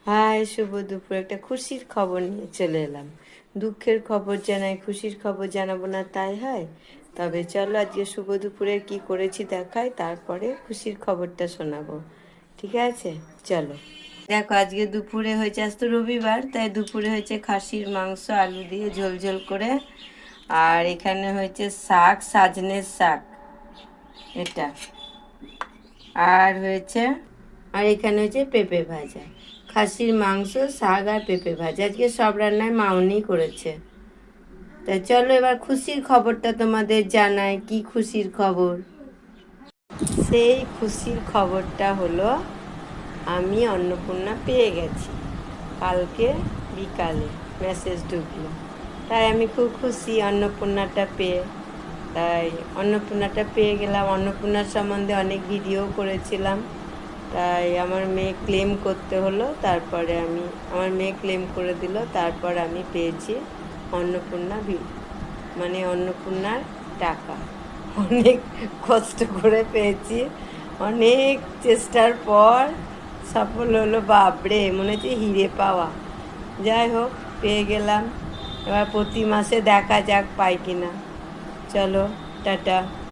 High, শুভ দুপুর। একটা খুশির খবর নিয়ে চলে এলাম। দুঃখের খবর জানাই, খুশির খবর জানাবো না তাই হয়? তবে চলো আজকে শুভ দুপুরে কি করেছি দেখাই, তারপরে খুশির খবরটা শোনাবো। ঠিক আছে, চলো। দেখো, আজকে দুপুরে হয়েছে, আজ তো রবিবার, তাই দুপুরে হয়েছে খাসির মাংস আলু দিয়ে ঝোল ঝোল করে। আর এখানে হয়েছে শাক, সাজনের শাক এটা। আর হয়েছে, আর এখানে হচ্ছে পেঁপে ভাজা। খাসির মাংস, শাক আর পেঁপে ভাজা। আজকে সব রান্নায় মাউনি করেছে। তাই চলো এবার খুশির খবরটা তোমাদের জানাই। কি খুশির খবর? সেই খুশির খবরটা হলো, আমি অন্নপূর্ণা পেয়ে গেছি। কালকে বিকালে মেসেজ ঢুকলো, তাই আমি খুব খুশি অন্নপূর্ণাটা পেয়ে। তাই অন্নপূর্ণাটা পেয়ে গেলাম। অন্নপূর্ণার সম্বন্ধে অনেক ভিডিও করেছিলাম, তাই আমার মেয়ে ক্লেম করতে হলো। তারপরে আমার মেয়ে ক্লেম করে দিল, তারপর আমি পেয়েছি অন্নপূর্ণা মানে অন্নপূর্ণার টাকা। অনেক কষ্ট করে পেয়েছি, অনেক চেষ্টার পর সফল হলো। বাপরে, মনে হচ্ছে হিরে পাওয়া। যাই হোক, পেয়ে গেলাম। এবার প্রতি মাসে দেখা যাক পাই কিনা। চলো, টাটা।